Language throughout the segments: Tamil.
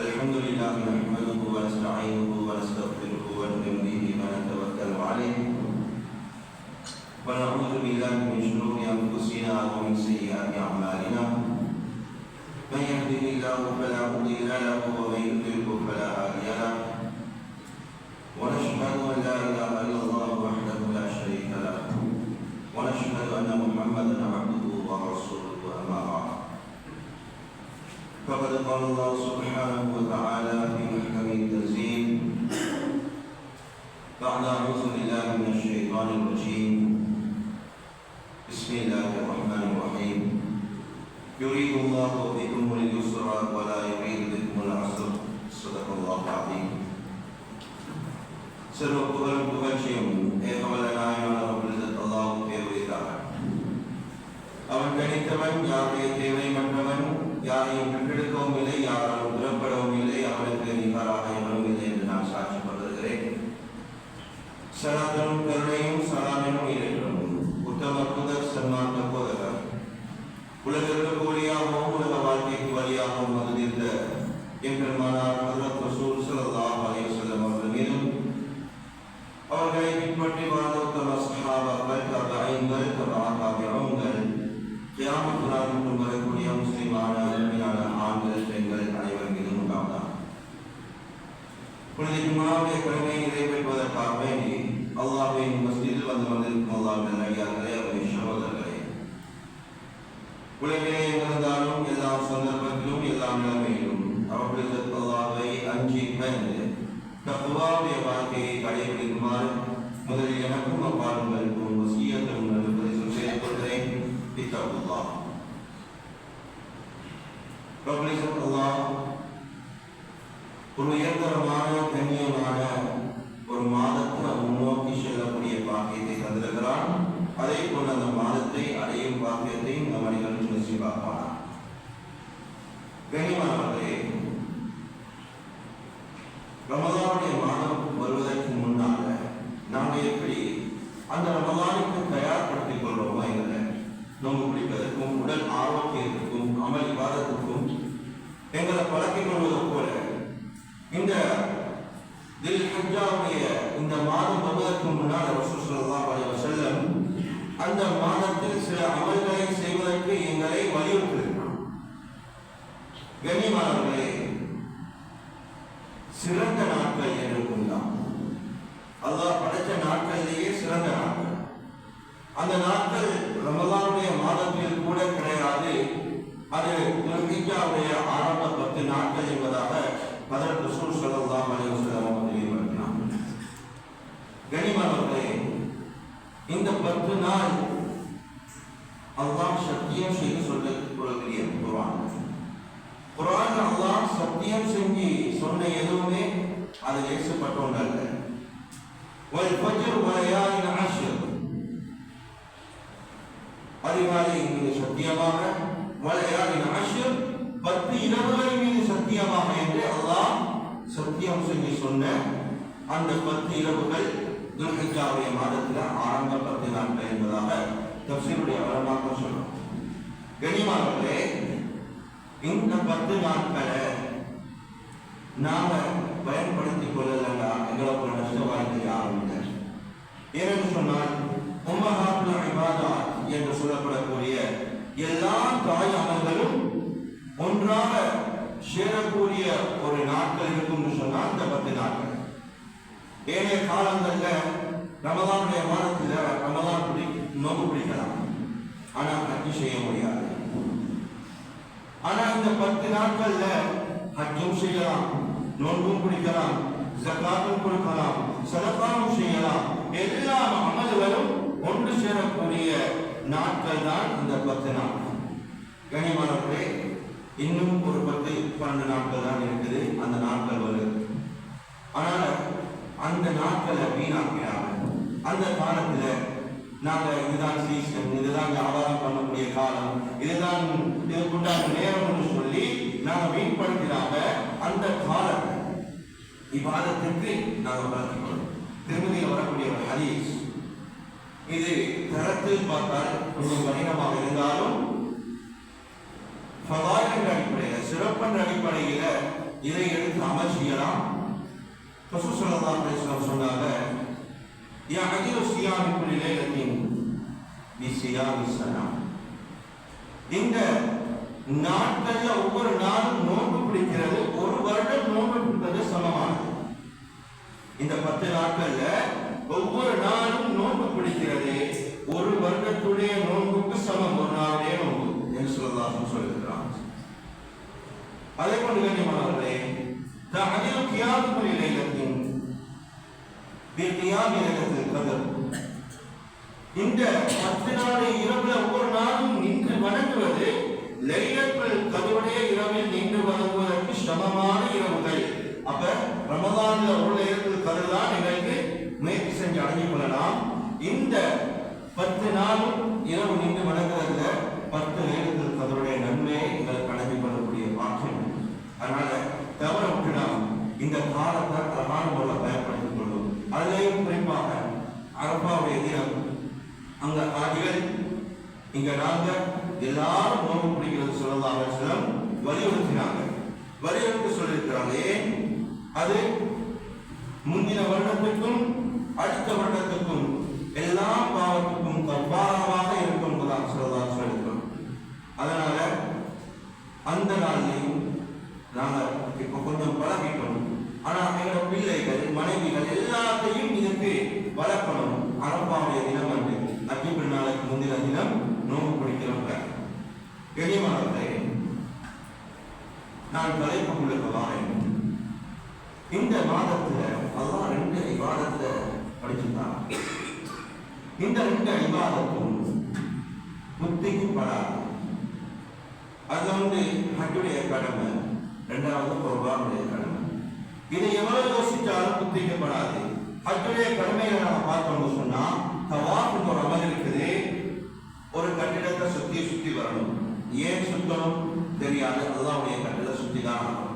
الحمد لله نحمده ونستعينه ونستغفره ونؤمن به ونتوكل عليه ونعوذ بالله من شرور انفسنا ومن سيئات اعمالنا من يهده الله فلا مضل له ومن يضلل فلا هادي له ونشهد ان لا اله الا الله وحده لا شريك له ونشهد ان محمدا عبده ورسوله اما بعد فقد قال الله سبحانه وتعالى في محكم التنزيل بعد أعوذ بالله من الشيطان الرجيم بسم الله الرحمن الرحيم يريد الله بكم اليسر ولا يريد بكم العسر صدق الله العظيم சர்வ புகழும் புகழ்ச்சியும் ஏகவல்ல நாயனான ரப்பல் அல்லாஹ்வுக்கே உரித்தார். அவன் தனித்தவன், யாருடைய தேவை மற்றவன், யாரையும் பெற்றெடுக்கவும் இல்லை, யாராலும் புறப்படவும் இல்லை, அவனுக்கு நிகராக எவனும் இல்லை என்று நான் சாட்சி பகர்கிறேன். சனாதனும் கருணையும் சலாமினும் இரண்டும் உத்தம புதர் சன்மார்க்க போதகர் உலகிற்கு ஒளியாகவும் உலக வாழ்க்கைக்கு வழியாகவும் வந்திருந்த எம்பெருமானார் ஹஜ்ரத் ரசூல் ஸல்லல்லாஹு அலைஹி வஸல்லம் அவர்கள் மீதும் அவர்களை பின்பற்றி வாழ்ந்த உத்தம ஸஹாபாக்கள், தபீஈன்கள், தபீஊன்கள், கியாமத் நாள் மட்டும் வரக்கூடிய முஸ்லிமான அருமையான ஆண்கள், பெண்கள் அனைவர் மீதும் உண்டாவதாக. புனித ஜும்ஆவுடைய கடமையை நிறைவேற்றுவதற்காக வேண்டி அல்லாஹ்வின் மஸ்ஜிதில் வந்திருக்கும் அல்லாஹ்வின் நல்லடியார்களே, அவருடைய சகோதரர்களே, உலகிலே எங்கிருந்தாலும் எல்லா சந்தர்ப்பத்திலும் எல்லா நிலைமையிலும் அவர்களுக்கு அல்லாஹ்வை அஞ்சி பயந்து தக்வாவுடைய வாழ்க்கையை கடைபிடிக்குமாறு முதலில் எனக்கும் அப்பாலுங்களுக்கும் வசியத்தும் நல்லுபதேசம் செய்து கொள்கிறேன். இத்தகுல்லாஹ் ரப்பல் அல்லாஹ் ஒரு உயர்தரமான கண்ணியமான ஒரு மாதத்தை முன்னோக்கி செல்லக்கூடிய பாக்கியத்தை தந்திருக்கிறான். அதே போல் அந்த மாதத்தை அடையும் பாக்கியத்தை நம் அனைவரும் நசீபாக்குவானார். கண்ணியமானவர்களே, ரமலானுடைய மாதம் வருவதற்கு முன்னால நாம் எப்படி அந்த ரமலானுக்கு தயார்படுத்திக் கொள்வோமா என்கிற நோன்பு பிடிப்பதற்கும் உடல் ஆரோக்கியத்திற்கும் அமல் இபாதத்திற்கும் எங்களை பழக்கிக் கொள்வதை போல இந்த தில் ஹஜ்ஜாவுடைய இந்த மாதம் வருவதற்கு முன்னால் ரசூல் ஸல்லல்லாஹு அலைஹி அந்த மாதத்தில் சில அமல்களை செய்வதற்கு எங்களை வலியுறுத்துகிறார். கண்ணியமானவர்களே, சிறந்த நாட்கள் என்றுதான் அல்லாஹ் படைத்த நாட்களிலேயே சிறந்த நாட்கள். அந்த நாட்கள் ரமலானுடைய மாதத்தில் கூட கிடையாது. அது துல்ஹிஜ்ஜாவுடைய ஆரம்ப 10 நாட்கள் என்பதாக ஹஜ்ரத் ரசூல் ஸல்லல்லாஹு அலைஹி வஸல்லம் தெரிவித்தார். கண்ணியமானவர்களே, இந்த 10 நாள் அல்லாஹ் சத்தியம் செய்து சொல்லக்கூடிய குர்ஆன் அல்லாஹ் சத்தியம் செஞ்சு சொன்ன எதுவுமே அது ஏசப்பட்ட ஒன்றல்ல. வல் ஃபஜ்ர் வலயாலின் அஷ்ர், அதிகாலை மீது சத்தியமாக, வலயாலின் அஷ்ர் 10 இரவுகள் மீது சத்தியமாக என்று அல்லாஹ் சத்தியம் செஞ்சு சொன்ன அந்த 10 இரவுகள் துல்ஹிஜ்ஜாவுடைய மாதத்தில் ஆரம்ப 10 நாட்கள் என்பதாக தஃசீருடைய வரலாற்று சொல்றோம். கண்ணியமானவர்களே, இந்த 10 நாட்களை நாம பயன்படுத்திக் கொள்ளலன்னா எங்களுக்கு நஷ்டவாய்ப்பு யாரும் இல்லை. ஏனென்று சொன்னால் உம்மஹாத்துல் இபாதத் என்று சொல்லப்படக்கூடிய எல்லா தாய் அமல்களும் ஒன்றாக சேரக்கூடிய ஒரு நாட்கள் இருக்கும் சொன்னால் இந்த 10 நாட்கள். ஏனைய காலங்கள்ல ரமலானுடைய மாதத்தில் ரமலான் நோன்பு பிடிக்கலாம், ஆனால் ஹஜ் செய்ய முடியாது. ஆனா இந்த 10 நாட்கள்ல ஹஜ்ஜும் செய்யலாம், நோன்பும் பிடிக்கலாம், ஜகாத்தும் கொடுக்கலாம், சதகாவும் செய்யலாம். எல்லா அமல்களும் ஒன்று சேரக்கூடிய நாட்கள் தான் இந்த 10 நாட்கள். கண்ணியமானவர்களே, இன்னும் ஒரு 10-12 நாட்கள் தான் இருக்குது அந்த நாட்கள் வருது. ஆனால் அந்த நாட்களை வீணாக்கிறாங்க. அந்த காலத்துல நாங்க இதுதான் சீசன், இதுதான் வியாபாரம் பண்ணக்கூடிய காலம், இதுதான் இதுக்குண்டான நேரம்னு சொல்லி நாங்க வீண்படுத்தினாங்க. அந்த காலத்தை இபாதத்திற்கு நாங்க வளர்த்துக்கணும். திருமதியில் வரக்கூடிய ஒரு ஹதீஸ், இது தரத்தில் பார்த்தால் கொஞ்சம் கடினமாக இருந்தாலும் ஃபதாயில் அடிப்படையில், சிறப்பென்ற அடிப்படையில் இதை எடுத்து அமல் செய்யலாம். ரசூல் ஸல்லல்லாஹு அலைஹி வஸல்லம் சொன்னாங்க, யா அஜிரு சியாமி குல்லி லைலத்தின் பிசியாமி ஸனா. இந்த நாட்கள்ல ஒவ்வொரு நாளும் நோன்பு பிடிக்கிறது ஒரு வருடம் நோன்பு பிடிப்பது சமமானது. இந்த 10 நாட்கள்ல ஒவ்வொரு நாளும் நோன்பு பிடிக்கிறது ஒரு வருடத்துடைய நோன்புக்கு சமம், ஒரு நாளுடைய நோன்பு என்று ஸல்லல்லாஹு சொல்லியிருக்கிறார். அதே போன்று கண்ணியமானவர்களே, தஅஜிரு கியாமு குல்லி லைலத்தின் பிகியாமி லைலத்துல் கத்ர். இந்த 10 நாள் இரவுல ஒவ்வொரு நாளும் நின்று வணங்குவது லைலத்துல் கத்ருடைய இரவில் நின்று வணங்குவதற்கு சமமான இரவுகள். அப்ப ரமலான்ல உள்ள லைலத்துல் கத்ர் தான் எங்களுக்கு முயற்சி செஞ்சு அடைஞ்சு கொள்ளலாம். இந்த 10 நாளும் இரவு நின்று வணங்குறதுல 10 லைலத்துல் கத்ருடைய நன்மையை எங்களுக்கு அடைஞ்சு கொள்ளக்கூடிய பாக்கியம். அதனால தவற விட்டுடாம இந்த காலத்தை அழகான முறையில் பயன்படுத்திக் கொள்வோம். அதிலேயும் குறிப்பாக அரபாவுடைய தினம் அங்க ஆதிகள் இங்க நாங்க எல்லாரும் நோன்பு பிடிக்கிறது ஸல்லல்லாஹு அலைஹி வஸல்லம் வலியுறுத்தினாங்க, வலியுறுத்தி சொல்லியிருக்கிறாங்க. ஏன்? அது முந்தின வருடத்துக்கும் அடுத்த வருடத்துக்கும் எல்லா பாவத்துக்கும் கஃபாராவாக இருக்கும் என்பதாக ஸல்லல்லாஹு அலைஹி வஸல்லம். அதனால அந்த நாளையும் நாங்க இப்ப கொஞ்சம் பழகிட்டோம். ஆனா எங்களோட பிள்ளைகள், மனைவிகள் எல்லாத்தையும் இதற்கு வளர்க்கணும். அரபாவுடைய தினம் வந்து ஹஜ் பெருநாளுக்கு முந்தின தினம் நோன்பு பிடிக்கிறோம். கண்ணியமானவர்களே, நான் தலைப்புக்குள்ள வாரேன். இந்த மாதத்துல அல்லாஹ் 2 இபாதத்தை படிச்சுட்டான். இந்த 2 இபாதத்தும் புத்திக்கு படாது. அது ஹஜ்ஜுடைய கடமை, 2வது குர்பானுடைய கடமை. இதை எவ்வளவு யோசிச்சாலும் புத்திக்கப்படாது. ஹஜ்ஜுடைய கடமையை நம்ம பார்த்தோம்னு சொன்னா தவாஃப் ஒரு அமல் இருக்குது. ஒரு கட்டிடத்தை சுத்தி வரணும். ஏன் சுத்தணும் தெரியாது, அல்லாஹ்வுடைய கட்டிடத்தை சுத்தி தான் ஆகணும்.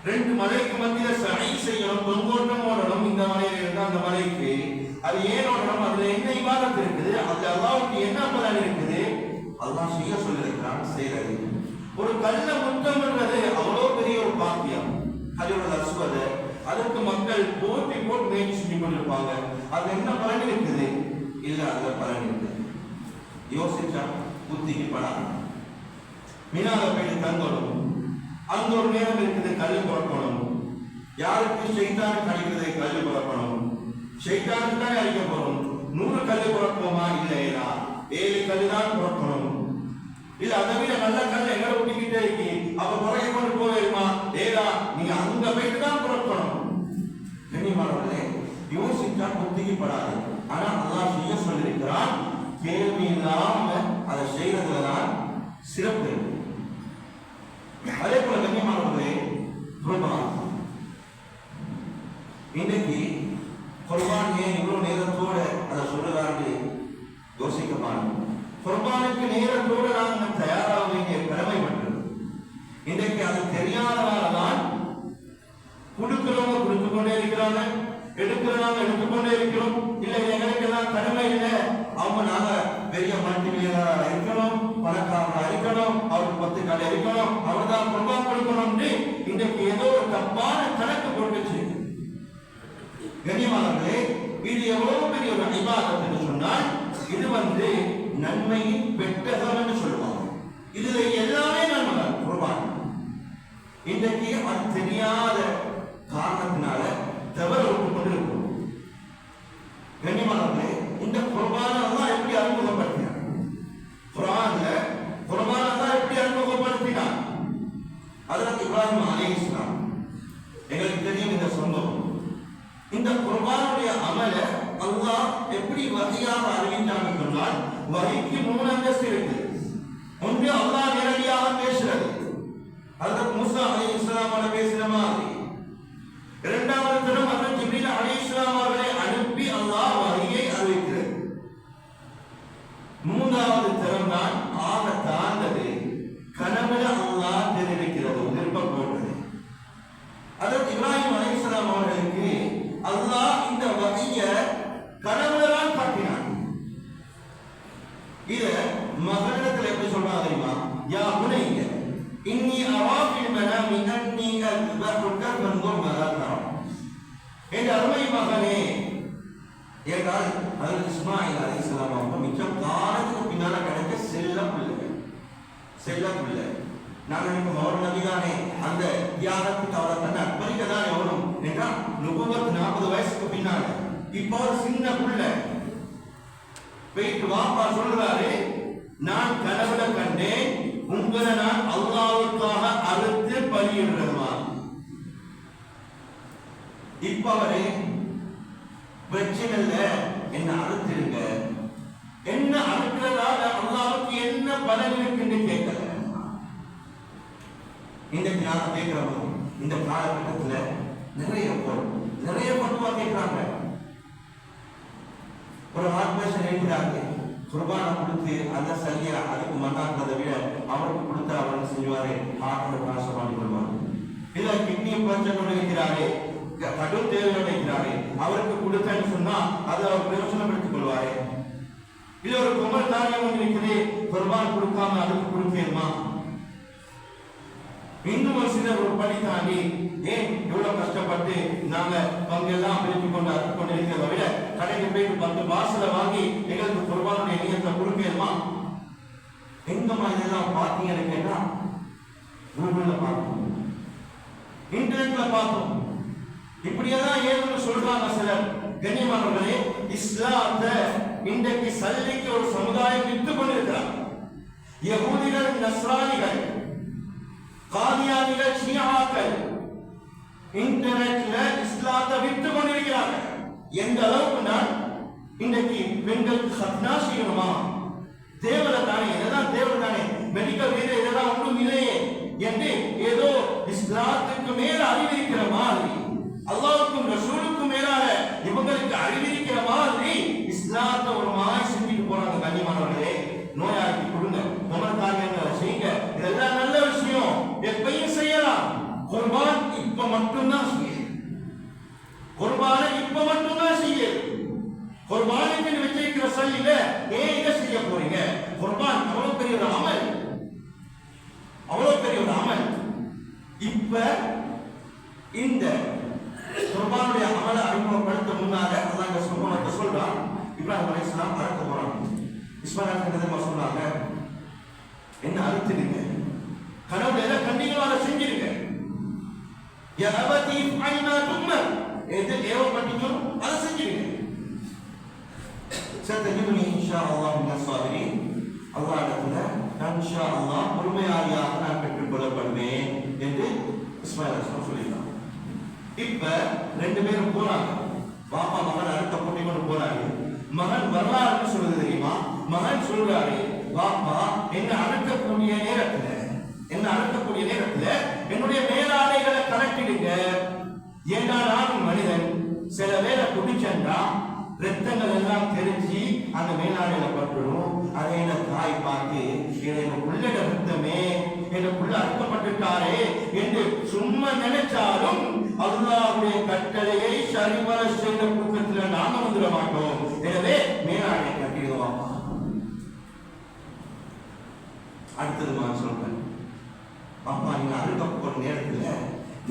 2 மலைக்கு மத்தியில சை செய்யணும், தொங்கோட்டம் ஓடணும். இந்த மலையில இருந்து அந்த மலைக்கு அது ஏன் ஓடணும், அதுல என்ன இபாதத் இருக்குது, அதுல அல்லாஹ்வுக்கு என்ன பலன் இருக்குது, அல்லாஹ் செய்ய சொல்லியிருக்கிறான், செய்யறது. ஒரு கல்ல முத்தம்ன்றது அவ்வளோ பெரிய ஒரு பாக்கியம். ஹஜ்ருல் அஸ்வத், அதுக்கு மக்கள் போட்டி போட்டு முயற்சி செஞ்சு கொண்டிருப்பாங்க. அது என்ன பலன் இருக்குது? இல்ல, அதுல பலன் இருக்குது. யோசிச்சா புத்திக்கு படாது. மீனால போயிட்டு தங்கணும், அங்க ஒரு நேரம் இருக்குது கல்லு புறப்பணும். யாருக்கு ஷைத்தானுக்கு அடிக்கிறதை கல்லு புறப்பணும், ஷைத்தானுக்கு தான் அடிக்க போறோம். 100 கல்லு புறப்போமா? இல்லையா, 7 கல்லு தான் புறப்பணும். இல்ல அதை விட நல்ல கல் எங்களை ஒட்டிக்கிட்டே இருக்கு, அப்ப புறகை கொண்டு போயிருமா? ஏதா நீங்க அங்க போயிட்டு தான் புறப்பணும். கண்ணியமானவர்களே, யோசிச்சா புத்திக்கு படாது. ஆனா அல்லாஹ் செய்ய சொல்லியிருக்கிறான், கேள்வி இல்லாம அதை செய்யறதுலதான் சிறப்பு. அதே போல கண்ணியமானவர்களே, குர்பான் இன்றைக்கு குர்பான் ஏன் இவ்வளவு நேரத்தோட அதை சொல்லுறாரு யோசிக்க பாருங்க. குர்பானுக்கு நேரத்தோடு நாங்கள் தயாராக வேண்டிய கடமைப்பட்டது. இன்றைக்கு அது தெரியாதனால்தான் கொடுக்கிறவங்க கொடுத்து கொண்டே இருக்கிறாங்க, எடுக்கிறவங்க எடுத்துக்கொண்டே இருக்கிறோம். இல்லை எங்களுக்கு எல்லாம் கடமை இல்லை, அவங்க நாங்க பெரிய மல்டிமில்லியனரா இருக்கணும், பணக்காரனா இருக்கணும், அவருக்கு 10 கடை இருக்கணும், அவர் தான் குர்பான் கொடுக்கணும். இன்றைக்கு ஏதோ ஒரு தப்பான கணக்கு போட்டுச்சு. கண்ணியமானவர்களே, இது எவ்வளவு பெரிய ஒரு இபாதத் என்று சொன்னால், இது நன்மையின் பெட்டகம் என்று சொல்லுவாங்க. இதுல எல்லாமே நன்மை குர்பான். இன்றைக்கு அது தெரியாத காரணத்தினால தவறு விட்டு கொண்டிருக்கும். கண்ணியமானவர்களே, இந்த குர்பானை தான் எப்படி அறிமுகப்படுத்தினார்? குர்ஆன்ல குர்பானை தான் எப்படி அறிமுகப்படுத்தினார்? ஹஜ்ரத் இப்ராஹிம் அலைஹிஸ்ஸலாம், எங்களுக்கு தெரியும் இந்த சம்பவம். இந்த குர்பானுடைய அமல அல்லாஹ் எப்படி வகையாக அறிவித்தான்னு சொன்னால், வகைக்கு 3 அந்தஸ்து இருக்கு. ஒன்று அல்லாஹ் நேரடியாக பேசுறது, ஹஜ்ரத் மூசா அலைஹிஸ்ஸலாம் பேசின மாதிரி. இரண்டாவது தரம் ஹஜ்ரத் ஜிப்ரீல் அலைஹிஸ்ஸலாம் அவர்களை அனுப்பி அல்லாஹ் வகையை அறிவிக்கிறது. மூன்றாவது தரம் தான் ஆக தாழ்ந்தது, கனவுல அல்லாஹ் தெரிவிக்கிறது, விருப்பம் போட்டது. ஹஜ்ரத் இப்ராஹிம் அலைஹிஸ்ஸலாம் அவர்களுக்கு அல்லாஹ் இந்த வகையை கனவுலதான் காட்டினான். இத மகனிடத்தில் எப்படி சொல்றாங்க தெரியுமா? யா புனைய இன்னி அராஃபில் மனாமி அன்னி அஸ்பஹுக ஃபன்துர் மாதா தரா. என் அருமை மகனே, ஏனால் ஹஜ்ரத் இஸ்மாயில் அலைஹிஸ்ஸலாம் அவங்க மிச்சம் காலத்துக்கு பின்னால கிடைச்ச செல்ல பிள்ளை. நான் நினைக்கும் அவர் நபிதானே, அந்த தியாகத்துக்கு அவரை தன்னை அர்ப்பணிக்க தான் எவரும் என்றால் நுபுவத் 40 வயசுக்கு பின்னால. இப்போ ஒரு சின்ன பிள்ளை போயிட்டு வாப்பா சொல்றாரு, நான் கனவுல கண்டேன், உங்களை நான் அல்லாஹ்வுக்காக அறுத்து பலியிடுறதுமா. இப்ப அவரு பிரச்சனை இல்ல, என்ன அறுத்திருங்க, என்ன அறுக்கிறதால அல்லாஹ்வுக்கு என்ன பலன் இருக்குன்னு கேட்கல. இன்றைக்கு நாங்க கேட்கிறோம், இந்த காலகட்டத்தில் நிறைய பட்டுவா கேட்கிறாங்க. ஒரு ஆத்மேஷன் இருக்கிறாங்க, குர்பானை கொடுத்து அந்த சல்லியா அதுக்கு மண்ணாக்குறதை விட அவருக்கு கொடுத்து அவருக்கு செஞ்சுவாரு, ஆட்டோட நாசம் பண்ணி கொள்வாரு. இல்ல கிட்னி பிரச்சனை இருக்கிறாரு, கடும் தேவையோடு இருக்கிறாரு, அவருக்கு கொடுத்தேன்னு சொன்னா அதை அவர் பிரயோஜனப்படுத்திக் கொள்வாரு. இல்ல ஒரு குமல் தானியம் ஒன்று இருக்குது, குர்பான் கொடுக்காம அதுக்கு கொடுக்கணுமா? இன்னும் ஒரு சிலர் ஒரு படி தாண்டி ஏன் இவ்வளவு கஷ்டப்பட்டு நாங்க பங்கெல்லாம் பிரித்து கொண்டு அறுத்து கொண்டு இருக்கிறத விட கடைக்கு போயிட்டு 10 பார்சலை வாங்கி எங்களுக்கு குர்பானுடைய நியத்தை கொடுக்கணுமா? எங்கம்மா இதெல்லாம் பார்த்தீங்கன்னு கேட்டா கூகுள்ல பார்த்தோம், இன்டர்நெட்ல பார்த்தோம். இப்படியெல்லாம் ஏன்னு சொல்றாங்க சிலர். கண்ணியமானவர்களே, இஸ்லாத்தை இன்றைக்கு சல்லிக்கு ஒரு சமுதாயம் விட்டு கொண்டிருக்கிறார். யகூதிகள், நஸ்ரானிகள், காதியானிகள், ஷியாக்கள் இன்டர்நெட்ல இஸ்லாத்தை விட்டு கொண்டிருக்கிறார்கள். எந்த அளவுக்கு நான் இன்றைக்கு பெண்களுக்கு சத்னா செய்யணுமா? தேவலை தானே, இதெல்லாம் தேவலை தானே, மெடிக்கல் வீடு இதெல்லாம் ஒன்றும் இல்லையே என்று ஏதோ இஸ்லாத்துக்கு மேல அறிவிக்கிற மாதிரி, அல்லாஹ்வுக்கும் ரசூலுக்கும் மேலாக இவங்களுக்கு அறிவிக்கிற மாதிரி இஸ்லாத்தை ஒரு மாதிரி செஞ்சுட்டு போறாங்க. கண்ணியமானவர்களே, நோயாளிக்கு கொடுங்க, உமர்காரியங்களை செய்யுங்க, இதெல்லாம் நல்ல விஷயம், எப்பயும் செய்யலாம். குர்பான் இப்ப மட்டும்தான் செய்யுது, குர்பானை இப்ப மட்டும்தான் செய்யுது. குர்பானுக்கு வச்சிருக்கிற சல்லில ஏன் இதை செய்ய போறீங்க? குர்பான் அவ்வளவு பெரிய ஒரு அமல், அவ்வளவு பெரிய ஒரு அமல். இப்ப இந்த குர்பானுடைய அமலை அறிமுகப்படுத்த முன்னால அல்லாஹ் சுப்ஹானஹு வ தஆலா சொல்றான், இப்ராஹிம் அலைஹிஸ்ஸலாம் அறுக்க போறாங்க. இஸ்மாயில் சொன்னாங்க, என்ன அறுத்துடுங்க, கனவுல எதை கண்டிப்பா அதை செஞ்சிருங்க. எது ஏவப்பட்டீங்களோ அதை செஞ்சிருங்க. சத்தஜிதுனி இன்ஷா அல்லாஹ் மினஸ் ஸாபிரீன். அல்லாஹ் இடத்துல நான் இன்ஷா அல்லாஹ் பொறுமையாளியாக நான் பெற்றுக்கொள்ளப்படுவேன் என்று இஸ்மாயில் சொல்லியிருக்காங்க. இப்ப ரெண்டு பேரும் போறாங்க, பாப்பா மகன் அறுக்க போட்டி கொண்டு போறாரு. மகன் வரலாறு சொல்றது தெரியுமா? மகன் சொல்றாரு, பாப்பா என்ன அறுக்கக்கூடிய நேரத்துல என்னுடைய மேலாடைகளை கலட்டிடுங்க. ஏன்னா நான் மனிதன், சில வேலை குடிச்சா ரத்தங்கள் எல்லாம் தெரிஞ்சு அந்த மேலாடையில பட்டுடும். அதை என்ன தாய் பார்த்து உள்ளட ரத்தமே எனக்குள்ள அறுக்கப்பட்டுட்டாரே என்று சும்மா நினைச்சாலும் அல்லாஹ்வுடைய கட்டளையை சரிவர செய்த கூட்டத்தில் நாம வந்துட மாட்டோம். எனவே மேலாடை கட்டிடுவோம். அடுத்தது நான் சொல்றேன், அப்பா நீங்க அறுக்கப்பட்ட நேரத்துல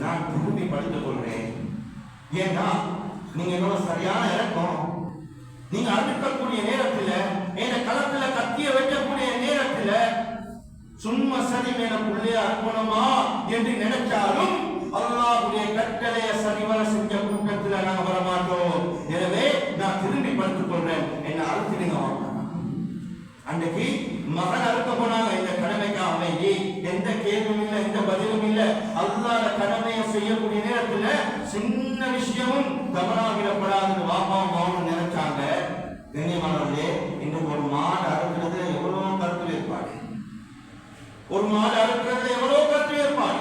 நான் திரும்பி படுத்துக் கொள்றேன். ஏன்னா நீங்க என்னோட சரியான இறக்கம். நீங்க அறுக்கக்கூடிய நேரத்துல என்ன களத்துல கத்திய வைக்கக்கூடிய நேரத்துல சும்மா சரி மேல புள்ளைய அர்ப்பணமா என்று நினைச்சாலும் அல்லாஹ்வுடைய கட்டளைய சரிவர செஞ்ச கூட்டத்துல நாங்க வரமாட்டோம். எனவே நான் திரும்பி படுத்துக் கொள்றேன், என்ன அறுத்திடுங்க. அன்றைக்கு மகன் அறுக்க போனாங்க. இந்த கடமைக்காக வேண்டி எந்த கேள்வியும் இல்லை, எந்த பதிலும் இல்லை. அல்லாஹ் கடமையை செய்யக்கூடிய நேரத்துல சின்ன விஷயமும் தவறாகிடப்படாதுன்னு வாப்பா மாவன் நினைச்சாங்க. கண்ணியமானவர்களே, இன்னும் ஒரு மாடு அறுக்கிறது எவ்வளவு கருத்து வேறுபாடு, ஒரு மாடு அறுக்கிறது எவ்வளவு கருத்து வேறுபாடு,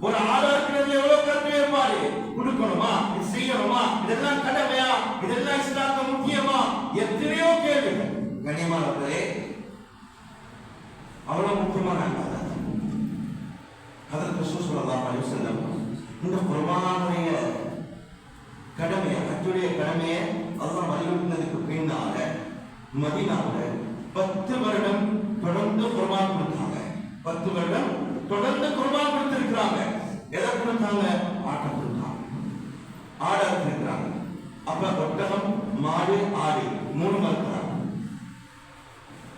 ஒரு ஆடு அறுக்கிறது எவ்வளவு கருத்து வேறுபாடு. கொடுக்கணுமா, இது செய்யணுமா, இதெல்லாம் கடமையா, இதெல்லாம் இஸ்லாத்துல முக்கியமா, எத்தனையோ கேள்விகள். கண்ணியமானவர்களே, அவ்வளவு முக்கியமான ஹஜ்ரத் ரசூல் ஸல்லல்லாஹு அலைஹி வஸல்லம் இந்த குர்பானுடைய கடமையை, ஹஜ்ஜுடைய கடமையை அல்லாஹ் வலியுறுத்தினதுக்கு பின்னால மதீனாவுல 10 வருடம் தொடர்ந்து குர்பான் கொடுத்தாங்க. 10 வருடம் தொடர்ந்து குர்பான் கொடுத்திருக்கிறாங்க. எதை கொடுத்தாங்க? ஆட்டை கொடுத்தாங்க, ஆடை இருக்கிறாங்க. அப்ப ஒட்டகம், மாடு, ஆடு 3 மறுக்கிறாங்க.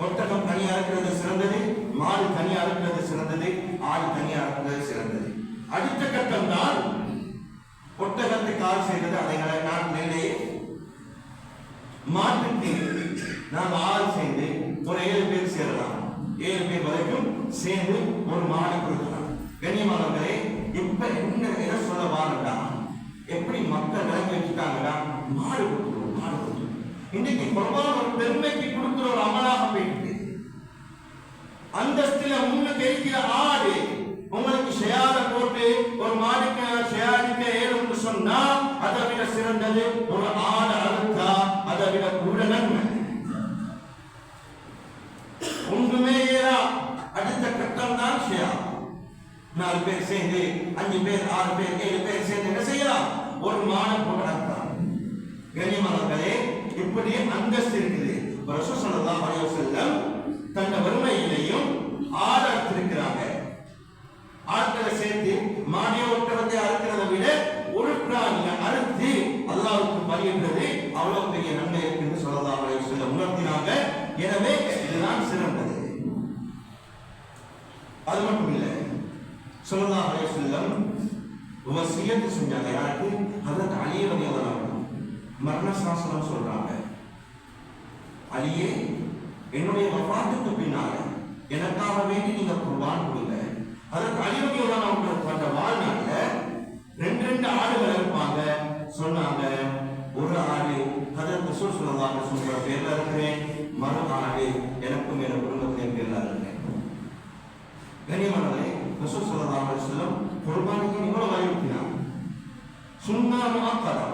ஒட்டகம் தனியா இருக்கிறது சிறந்தது, மாடு தனியா இருக்கிறது சிறந்தது, ஆடு தனியா இருக்கிறது சிறந்தது. அடுத்த கட்டம் தான் ஒட்டகத்தை கால் செய்தது. அதைகளை நாட்டிலேயே மாட்டுக்கு நாம் ஆள் சேர்ந்து ஒரு 7 பேர் சேரலாம். 7 பேர் வரைக்கும் சேர்ந்து ஒரு மாடு கொடுக்கலாம். கண்ணியமானவர்களே, இப்ப என்ன சொல்ல வாரண்டா, எப்படி மக்கள் விளங்கி வச்சுட்டாங்கன்னா மாடு கொடுத்துருவோம், மாடு கொடுத்துருவோம். இன்னைக்கு குர்பான் ஒரு பெருமைக்கு கொடுக்கிற ஒரு அமலாக போயிட்டு அந்தஸ்தில முன்னுக்கு இருக்கிற ஆடு உங்களுக்கு ஷேயார போட்டு ஒரு மாடுக்கு ஷேயாருக்கு ஏறும்னு சொன்னா அதை விட சிறந்தது ஒரு ஆடு அறுத்தா அதை விட கூட நன்மை. ஒன்றுமே ஏறா. அடுத்த கட்டம் தான் ஷேயா. 4 பேர் சேர்ந்து 5 பேர் 6 பேர் 7 பேர் சேர்ந்து என்ன செய்யலாம்? ஒரு மாடை போட்டு அறுக்கலாம். கண்ணியமானவர்களே, இப்படி அந்தஸ்து இருக்குது. ரசூல் ஸல்லல்லாஹு அலைஹி வஸல்லம் தன்னை வறுமையிலையும் ஆடு அறுத்திருக்கிறாங்க. ஆட்களை சேர்த்து மானிய ஒட்டகத்தை அறுக்கிறதை விட ஒரு பிராணியை அறுத்து அல்லாஹ்வுக்கு பலியிடுறது அவ்வளவு பெரிய நன்மை இருக்குன்னு ஸல்லல்லாஹு அலைஹி வஸல்லம் உணர்த்தினாங்க. எனவே இதுதான் சிறந்தது. அது மட்டும் இல்லை, ஸல்லல்லாஹு அலைஹி வஸல்லம் வசியத்து செஞ்சாங்க. யாருக்கு? ஹஜ்ரத் அலி ரலியல்லாஹு அன்ஹு மரண சாசனம் சொல்றாங்க, அலியே என்னுடைய வஃபாத்துக்கு பின்னால எனக்காக வேண்டி நீங்க குர்பான் கொடுங்க. அதற்கு அலி ரலியல்லாஹு அன்ஹு அந்த வாழ்நாள்ல 2 ஆடுகள் இருப்பாங்க. சொன்னாங்க, ஒரு ஆடு ஹஜ்ரத் ரசூல் ஸல்லல்லாஹு அலைஹி வஸல்லம் பேர்ல இருக்கிறேன், மறு ஆடு எனக்கும் என் குடும்பத்தின் பேர்ல இருக்கிறேன். கண்ணியமானவர்களே, ரசூல் ஸல்லல்லாஹு அலைஹி வஸல்லம் குர்பானுக்கு இவ்வளவு வலியுறுத்தினாங்க. சுன்னா முஅக்கதா,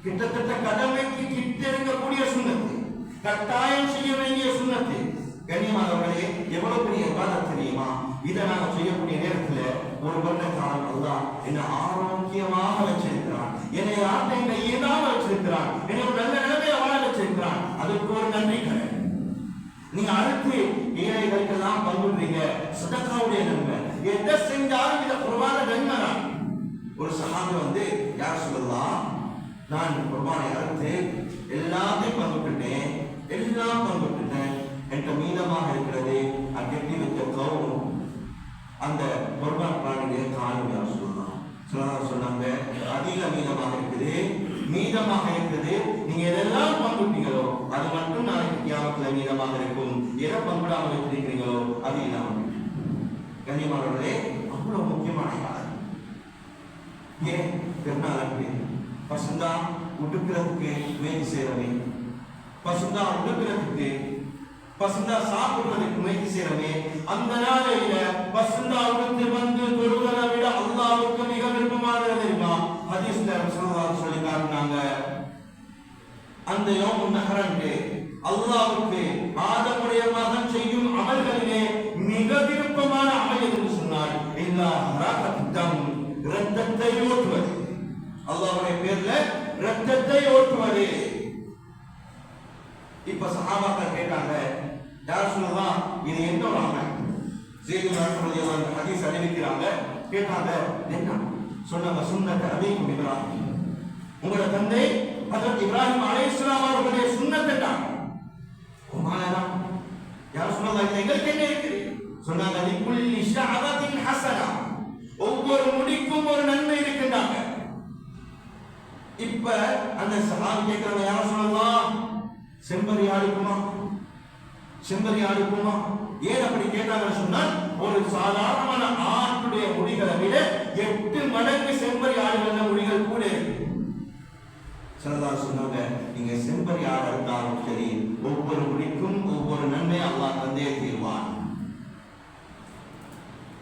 கிட்டத்தட்ட கடமைக்கு கிட்ட இருக்கக்கூடிய சுன்னத்து, கட்டாயம் செய்ய வேண்டிய சுன்னத்து. கண்ணியமானவர்களே, எவ்வளவு பெரிய இபாதத் தெரியுமா? இதை நாங்கள் செய்யக்கூடிய நேரத்தில் ஒரு வருட காலம் அல்லாஹ் என்னை ஆரோக்கியமாக வச்சிருக்கிறான், என்னை ஆட்டையும் கையேதாக வச்சிருக்கிறான், என்னை ஒரு நல்ல நிலைமையை வாழ வச்சிருக்கிறான். அதுக்கு ஒரு நன்றி கடை. நீங்க அடுத்து ஏழைகளுக்கெல்லாம் பங்குறீங்க, சதகாவுடைய நன்மை. எதை செஞ்சாலும் இதை குர்பான நன்மை தான். ஒரு சஹாபி வந்து, யார் சொல்லலாம், நான் குர்பானை அறுத்து எல்லாத்தையும் பங்குட்டுட்டேன், எல்லாம் பங்குட்டுட்டேன், என்ற மீதமாக இருக்கிறது கெட்டி வைத்த கௌரவம் அந்த குர்பான் பிராணியை காணும் யார் சொல்லலாம் சொன்னாங்க. அதிக மீதமாக இருக்குது, மீதமாக இருக்குது. நீங்க எதெல்லாம் பங்குட்டீங்களோ அது மட்டும் நாளைக்கு கியாமத்துல மீதமாக இருக்கும். எதை பங்குடாமல் வச்சிருக்கிறீங்களோ அது இல்லாமல். கண்ணியமானவர்களே, அவ்வளவு முக்கியமான காலம். ஏன் பெருநாளுக்கு பசுந்தா உடுக்கிறதுக்கு முயற்சி செய்யறவே, பசுந்தா உடுக்கிறதுக்கு பசுந்தா சாப்பிடுறதுக்கு முயற்சி செய்யறவே, அந்த நாளையில பசுந்தா உடுத்து வந்து தொழுவதை விட அல்லாஹ்வுக்கு மிக விருப்பமானது தெரியுமா? ஹதீஸ்ல ரசூலுல்லாஹ் சொல்லி காட்டினாங்க. அந்த யௌமுன் நஹ்ரன்க்கு அல்லாஹ்வுக்கு ஆதமுடைய மகன் செய்யும் அமல்களிலே மிக விருப்பமான அமல் என்று சொன்னார். இல்லா ஹராகத்தம், இரத்தத்தை ஓட்டுவது. அல்லாஹ்வுடைய பேர்ல இரத்தத்தை ஓட்டுவது. இப்ப சஹாபாக்கள் கேட்டாங்க, யார் சொல்லலாம் இது என்ன ஒரு அமல்? ஸெய்து ரலியல்லாஹு அன்ஹு ஹதீஸ் அறிவிக்கிறாங்க. கேட்டாங்க என்ன? சொன்னாங்க சுன்னத் அபீக்கும் இப்ராஹிம், உங்களோட தந்தை ஹஜ்ரத் இப்ராஹிம் அலைஹிஸ்ஸலாம் அவர்களுடைய சுன்னத் என்றாங்க. உமாலனா யார் சொல்லலாம் இது எங்களுக்கு என்ன இருக்குது? சொன்னாங்க லிகுல்லி ஷஅபத்தின் ஹஸனா, ஒவ்வொரு முடிக்கும் ஒரு நன்மை இருக்கின்றாங்க. இப்ப அந்த சஹாபி கேட்கிறாங்க, யார் சொல்லலாம் செம்பரி ஆடுக்குமா, செம்பரி ஆடுக்குமா? ஏன் அப்படி கேட்டாங்கன்னு சொன்னால், ஒரு சாதாரணமான ஆட்டுடைய முடிகளை விட 8 மடங்கு செம்பரி ஆடுகள முடிகள் கூட இருக்கு. சல்லல்லாஹு சொன்னாங்க, நீங்க செம்பரி ஆடு இருந்தாலும் சரி, ஒவ்வொரு முடிக்கும் ஒவ்வொரு நன்மை அல்லாஹ் தந்தே தீர்வான்.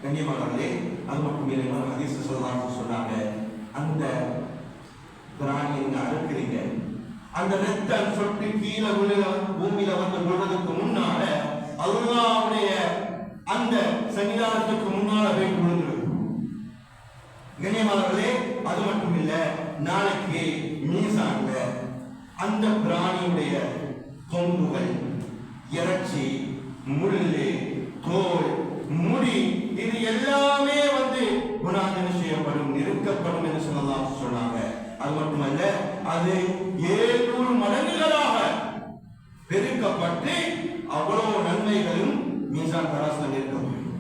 கண்ணியமானவர்களே, அது மட்டும் இல்லை, ஹதீஸ் ஸல்லல்லாஹு சொன்னாங்க, அந்த பிராணியை நீங்க அறுக்கிறீங்க, அந்த ரத்தம் சொட்டு கீழே பூமியில வந்து விழுறதுக்கு முன்னால அல்லாஹ்வுடைய அந்த சன்னிதானத்துக்கு முன்னால போய் விழுந்துடும். கண்ணியமானவர்களே, அது மட்டும் இல்ல, நாளைக்கு மீசான்ல அந்த பிராணியுடைய கொம்புகள், இறைச்சி, முள்ளு, தோல், முடி, இது எல்லாமே வந்து குணாதன செய்யப்படும், நிறுக்கப்படும் என்று சொல்லலாம் சொன்னாங்க. அது மட்டுமல்ல, அது 700 மடங்குகளாக பெருக்கப்பட்டு அவ்வளவு நன்மைகளும் மீசான் தராசுல நிற்கப்படும்.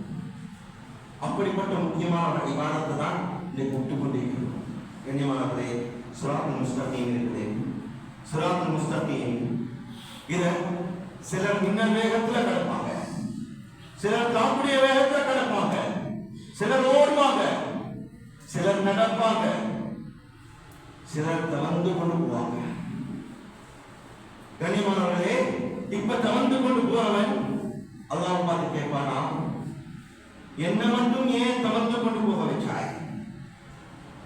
அப்படிப்பட்ட முக்கியமான இபாதத்தை தான் இன்னைக்கு விட்டுக் கொண்டிருக்கிறோம். கண்ணியமானவர்களே, சிராத்துல் முஸ்தகீம் இருக்குது. சிராத்துல் முஸ்தகீம் இத சிலர் மின்னல் வேகத்துல கடப்பாங்க, சிலர் காப்புடைய வேகத்துல கடப்பாங்க, சிலர் ஓடுவாங்க, சிலர் நடப்பாங்க, சிலர் தவந்து கொண்டு போவாங்க. கண்ணியமானவர்களே, இப்ப தவந்து கொண்டு போறவன் அல்லாஹ் பார்த்து கேட்பானா, என்ன மட்டும் ஏன் தவந்து கொண்டு போக வச்சாய்?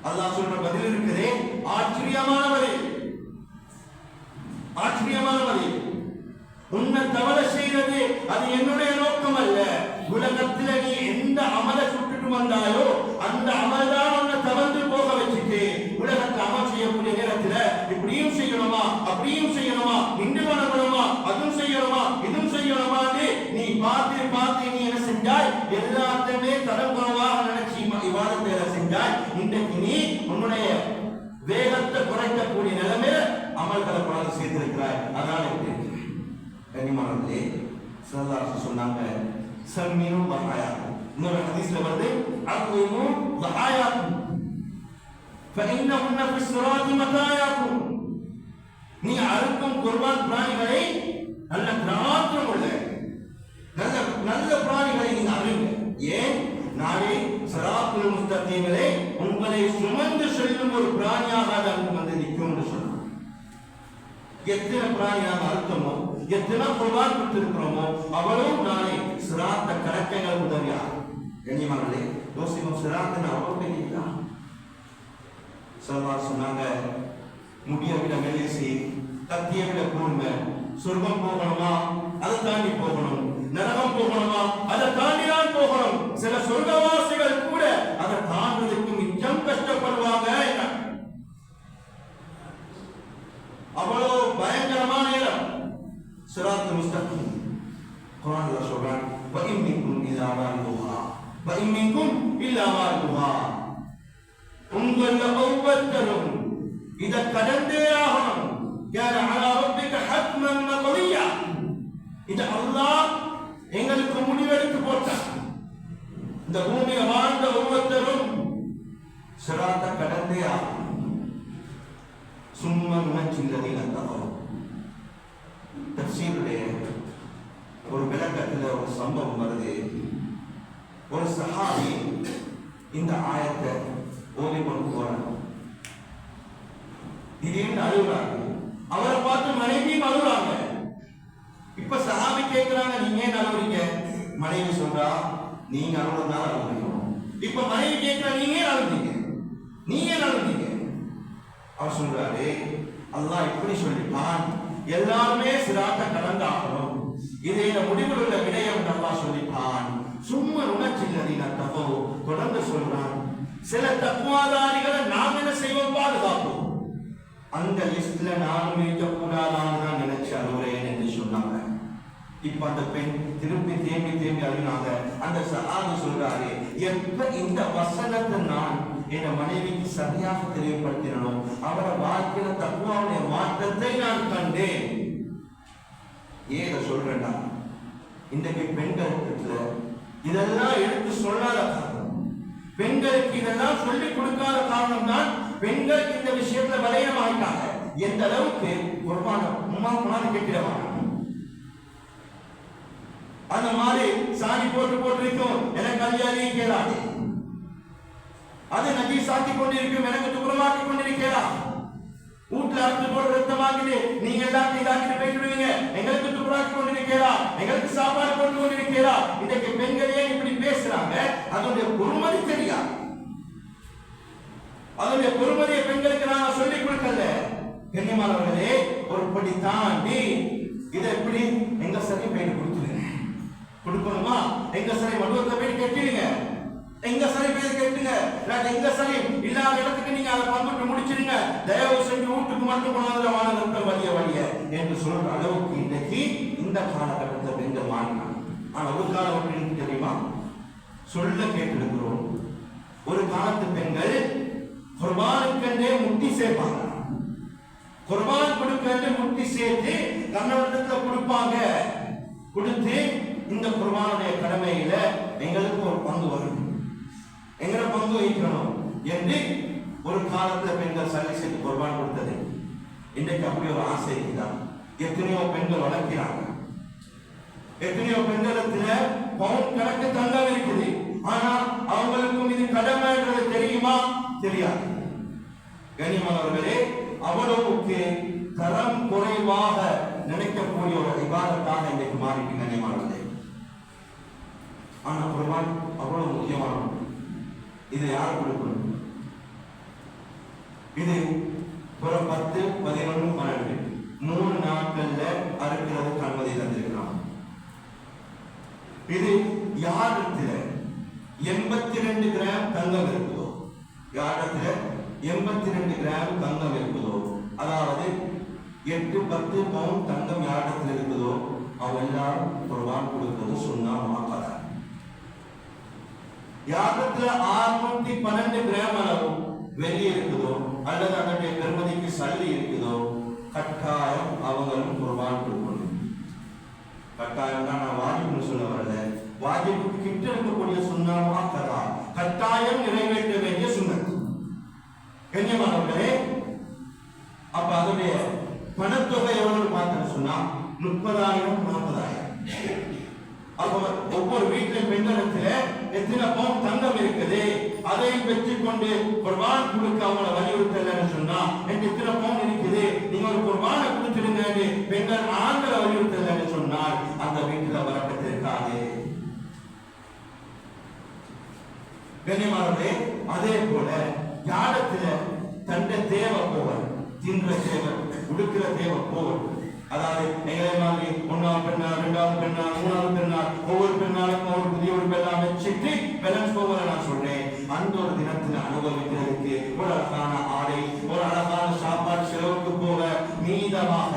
அல்லாஹ் சொல்ற பதில் இருக்குதே, ஆச்சரியமானவரே, ஆச்சரியமானவரே, உன்னை தவற செய்யறது அது என்னுடைய நோக்கம் அல்ல. உலகத்துல நீ எந்த அமலை சுட்டுட்டு வந்தாயோ அந்த அமல் தான் உன்னை தவந்து போக வச்சுட்டு, உலகத்துல அமல் செய்யக்கூடிய நேரத்துல இப்படியும் செய்யணுமா, அப்படியும் செய்யணுமா, நின்று வணங்கணுமா, அதுவும் செய்யணுமா, இதுவும் செய்யணுமா, நீ பார்த்து பார்த்து நீ என்ன செஞ்சாய்? எல்லாத்தையுமே தரம் குறைவாக நினைச்சு இவாதத்தை செஞ்சாய். இன்றைக்கு நீ உன்னுடைய வேகத்தை குறைக்கக்கூடிய நிலைமையில அமல்களை குறைந்து சேர்த்திருக்கிறாய். அதனால கண்ணியமானவர்களே, ஸல்லல்லாஹு சொன்னாங்க, சம்மினு வஹாயாக்கும். இன்னொரு ஹதீஸ்ல வருது, அக்விமு வஹாயாக்கும் ஃபஇன்னஹுன்ன ஃபிஸ்ஸிராத்தி மதாயாக்கும். நீ அறுக்கும் குர்பான் பிராணிகளை நல்ல கிராமம் உள்ள நல்ல நல்ல பிராணிகளை நீங்க அறுங்க. ஏன்? நாளை சிராத்துல் முஸ்தகீமிலே உங்களை சுமந்து செல்லும் ஒரு பிராணியாக அது வந்து நிற்கும் என்று சொன்னார். எத்தனை பிராணி நாங்கள் அறுத்தோமோ, எத்தனை குர்பான் கொடுத்திருக்கிறோமோ, அவளும் நாளை சிராத்த கடக்கைகள் உதவியாக. கண்ணியமானவர்களே, யோசிப்போம், சிராத்தின் அவ்வளவு பெரிய ஸல்லல்லாஹு சொன்னாங்க, முடியை விட மெல்லிசை, கத்தியை விட கூர்மை. சொர்க்கம் போகணுமா அதை தாண்டி போகணும், நரகம் போகணுமா அதை தாண்டி தான் போகணும். சில சொர்க்கவாசிகள் கூட அதை தாண்டுவதற்கு மிச்சம் கஷ்டப்படுவாங்க. அவ்வளவு பயங்கரமான இடம் சிராத்துல் முஸ்தகீம். குர்ஆன்ல சொல்றான், வஇன் மின்கும் இல்லா வாரிதுஹா வஇன் மின்கும் இல்லா வாரிதுஹா. உங்கள ஒவ்வொருத்தரும் இதை கடந்தே ஆகணும். கான அலா ரப்பிக ஹத்மன் மக்தியா. இது அல்லாஹ் இல்லதீன தகவல் தஃசீருடைய ஒரு விளக்கத்தில் ஒரு சம்பவம் வருது. ஒரு சஹாபி இந்த ஆயத்தை ஓதிக்கொண்டு போறாங்க. திடீர்னு அழுகுறாங்க. அவரை பார்த்து மனைவியும் அழுகுறாங்க. இப்ப சஹாபி கேட்கிறாங்க, நீங்க ஏன் அழுகுறீங்க? மனைவி சொல்றா, நீங்க அழுகுறதுனால அழுகுறீங்க. இப்ப மனைவி கேட்கிறா, நீங்க ஏன் அழுகுறீங்க? நீங்க ஏன் அழுகுறீங்க? அவர் சொல்றாரு, அல்லாஹ் இப்படி சொல்லிட்டான், எல்லாருமே சிராத்த கடந்தாகணும், இதே முடிவில் உள்ள விடயம் அல்லாஹ் சொல்லிட்டான். சும்மா உணர்ச்சில்லதீன தகோ தொடர்ந்து சொல்றான், சில தக்குவாதாரிகளை நாம் என்ன செய்வோம்? பாதுகாப்போம். அந்த லிஸ்ட்ல நானும் இருக்கக்கூடாதான் நினைச்சு அழுகிறேன் என்று சொன்னாங்க. இப்ப அந்த பெண் திருப்பி தேம்பி அழுகினாங்க. அந்த சஹாபி சொல்றாரு, எப்ப இந்த வசனத்தை நான் என் மனைவிக்கு சரியாக தெளிவுபடுத்தினோம், அவரை வாழ்க்கையில தக்குவாவுடைய மாற்றத்தை நான் கண்டேன். ஏத சொல்றேன்னா, இன்றைக்கு பெண்களுக்கு இதெல்லாம் எடுத்து சொல்லாத காரணம், பெண்களுக்கு இதெல்லாம் சொல்லிக் கொடுக்காத காரணம் தான் பெண்கள் இந்த விஷயத்துல வலையம் ஆயிட்டாங்க. எந்த அளவுக்கு குர்பான உம்மா குரான் கேட்கிறவாங்க, அந்த மாதிரி சாணி போட்டு இருக்கும், எனக்கு கல்யாணி கேளாது, அது நஜி சாத்தி கொண்டிருக்கும், எனக்கு துப்புரமாக்கி கொண்டிருக்கிறா, வீட்டுல அறுத்து போட்டு ரத்தமாக்குது, நீங்க எல்லாத்தையும் இதாக்கிட்டு போயிடுவீங்க, எங்களுக்கு துப்புராக்கி கொண்டிருக்கிறா, எங்களுக்கு சாப்பாடு போட்டு கொண்டிருக்கிறா. இன்றைக்கு பெண்களே இப்படி பேசுறாங்க. அதனுடைய பொறுமதி தெரியா, அதனுடைய பொறுமதியை பெண்களுக்கு நாங்க சொல்லிக் கொடுக்கல. கண்ணியமானவர்களே, ஒரு படி தாண்டி இதை எப்படி எங்க சரி போயிட்டு கொடுத்துருங்க, கொடுக்கணுமா? எங்க சரி மடுவத்தை போயிட்டு கேட்டுருங்க, எங்க சரி போய் கேட்டுங்க, எங்க சரி இல்லாத இடத்துக்கு நீங்க அதை பங்கிட்டு முடிச்சிருங்க, தயவு செஞ்சு வீட்டுக்கு மட்டும் கொண்டாந்து வானகங்கள் வலிய என்று சொல்ற அளவுக்கு இன்றைக்கு இந்த காலகட்டத்தில் பெண்கள் மாறினாங்க. ஆனா ஒரு காலம் அப்படின்னு தெரியுமா? சொல்ல கேட்டிருக்கிறோம். ஒரு காலத்து பெண்கள் குர்பானுக்கென்றே முட்டி சேர்ப்பாங்க, குர்பான் கொடுக்க முட்டி சேர்த்து கண்ணவட்டத்துல கொடுப்பாங்க. கொடுத்து இந்த குர்பானுடைய கடமையில எங்களுக்கு ஒரு பங்கு வரும், எங்களை பங்கு வைக்கணும் என்று ஒரு காலத்துல பெண்கள் சல்லி சேர்த்து குர்பான் கொடுத்தது. இன்றைக்கு அப்படி ஒரு ஆசை இருக்குதான். எத்தனையோ பெண்கள் வளர்க்கிறாங்க, எத்தனையோ பெண்களத்துல பவுன் கணக்கு தங்கம் இருக்குது. ஆனா அவங்களுக்கும் இது கடமைன்றது தெரியுமா? தெரியாது. கண்ணியமானவர்களே, அவ்வளவுக்கு தரம் குறைவாக நினைக்கக்கூடிய ஒரு இபாதத்தாக இன்றைக்கு மாறிட்டு கண்ணியமானவர்களே. ஆனா குர்பான் அவ்வளவு முக்கியமானது. இதை யார் கொடுக்கணும்? இது ஒரு 10, 11, 12 3 நாட்கள்ல அறுக்கிறதுக்கு அனுமதி தந்திருக்கிறான். இது யாரிடத்துல 82 கிராம் தங்கம் இருக்குதோ, யாரிடத்துல 82 கிராம் தங்கம் இருக்குதோ, அதாவது 8, 10 பவுன் தங்கம் யாரிடத்துல இருக்குதோ அவங்க எல்லாரும் குர்பான் கொடுக்கிறது சுன்னா முஅக்கதா. யாரிடத்துல 612 கிராம் அளவு வெள்ளி இருக்குதோ அல்லது அதனுடைய பெருமதிக்கு சல்லி இருக்குதோ கட்டாயம் அவங்களும் குர்பான் கொடுக்கணும். கட்டாயம் தான் நான் வாஜிப்னு சொல்ல வரல, வாஜிபுக்கு கிட்ட இருக்கக்கூடிய சுன்னா முஅக்கதா, கட்டாயம் நிறைவேற்ற வேண்டிய சுன்னத். கண்ணியமானவர்களே, அப்ப அதனுடைய பணத்தொகை எவ்வளவு பார்த்தேன்னு சொன்னா 30,000, 40,000. அப்ப ஒவ்வொரு வீட்டிலும் பெண்களிடத்துல எத்தனை பவுன் தங்கம் இருக்குது அதை பெற்றுக் கொண்டு குர்பான் கொடுக்க அவங்களை வலியுறுத்தலன்னு சொன்னா, எனக்கு எத்தனை பவுன் இருக்குது, நீங்க ஒரு குர்பானை கொடுத்துடுங்க பெண்கள் ஆண்களை வலியுறுத்தலன்னு சொன்னால் அந்த வீட்டுல வரக்கத்து இருக்காது. கண்ணியமானவர்களே, அதே போல யாரத்துல தண்ட தேவை போவர், தின்ற தேவை, உடுக்கிற தேவை போவர். அதாவது எங்களை மாதிரி 1வது பெண்ணால், 2வது பெண்ணால், 3வது பெண்ணால், ஒவ்வொரு பெண்ணாலுக்கும் ஒரு புதிய உடுப்பு எல்லாம் வச்சுட்டு பேலன்ஸ் போவதை நான் சொல்றேன். அந்த ஒரு தினத்துல அனுபவிக்கிறதுக்கு ஒரு அழகான ஆடை, ஒரு அழகான சாப்பாடு செலவுக்கு போக மீதமாக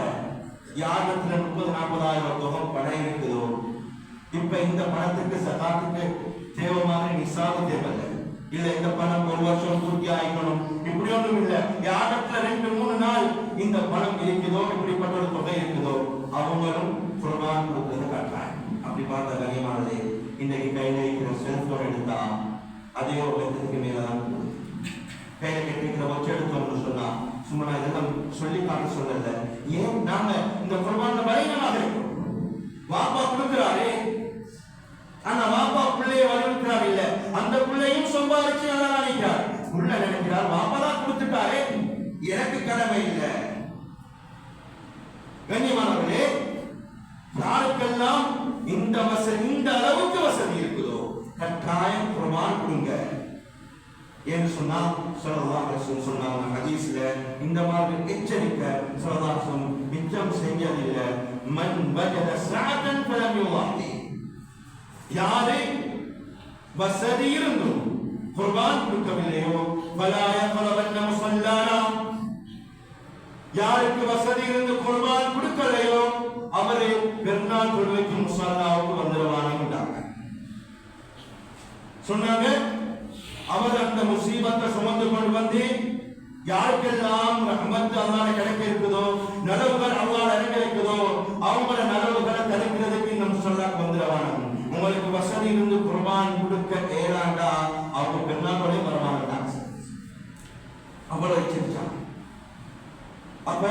யாரிடத்துல 30,000-40,000 தொகை பணம் இருக்குதோ, இப்ப இந்த பணத்துக்கு சகாத்துக்கு தேவை மாதிரி நிசாபு தேவையில்லை. இல்ல இந்த பணம் ஒரு வருஷம் பூர்த்தி ஆயிக்கணும் இப்படி ஒன்றும் இல்லை. யாரிடத்துல 2-3 நாள் இந்த பணம் இருக்குதோ, இப்படிப்பட்ட ஒரு தொகை இருக்குதோ அவங்களும் குர்பான் கொடுக்கிறது கட்டாயம். அப்படி பார்த்த கண்ணியமானது இன்றைக்கு கையில இருக்கிற செல்போன் எடுத்தா அதே ஒரு லட்சத்துக்கு மேலதான் கொடுக்குது. கையில கட்டிக்கிற வச்சு எடுத்தோம்னு சொன்னா சும்மா நான் இதெல்லாம் சொல்லி காட்ட சொல்லல. ஏன் நாங்க இந்த குர்பான்ல பலகீனமாக இருக்கோம். வாப்பா கொடுக்கிறாரே, ஆனா வாப்பா பிள்ளையை வலியுறுத்துறாரு இல்ல, அந்த பிள்ளையும் சம்பாதிச்சு நல்லா நினைக்கிறார். உள்ள நினைக்கிறார் வாப்பா தான் கொடுத்துட்டாரே, எனக்கு கடமை இல்லை. கண்ணியமானவர்களே, யாருக்கெல்லாம் இந்த வசதி, இந்த அளவுக்கு வசதி இருக்குதோ கட்டாயம் குர்பான் கொடுங்க என்று சொன்னா ஸல்லல்லாஹு அலைஹி வஸல்லம் சொன்னாங்க ஹதீஸ்ல. இந்த மாதிரி எச்சரிக்கை ஸல்லல்லாஹு அலைஹி வஸல்லம் மிச்சம் செஞ்சதில்ல. மன் வஜத ஸஅதன் ஃபலம் யுவாஹி, யாரு வசதி இருந்தும் குர்பான் கொடுக்கவில்லையோ ஃபலா யக்ரபன்ன முஸல்லானா, யாருக்கு வசதி இருந்து குர்பான் கொடுக்கலையோ அவரு பெருநாள் தொழுகைக்கு முஸல்லாவுக்கு வந்துடுவாங்க சொன்னாங்க. அவர் அந்த முசீபத்தை சுமந்து கொண்டு வந்து யாருக்கெல்லாம் ரஹ்மத் அல்லாஹ்ல கிடைக்க இருக்குதோ, நலவுகள் அல்லாஹ் இறங்க இருக்குதோ, அவங்கள நலவுகளை தடுக்கிறதுக்கு இந்த முஸல்லாக்கு வந்துடுவாங்க. உங்களுக்கு வசதி இருந்து குர்பான் கொடுக்க ஏறாண்டா அவங்க பெருநாளோட வரமாட்டாங்க. அவ்வளவு எச்சரிச்சாங்க. அப்ப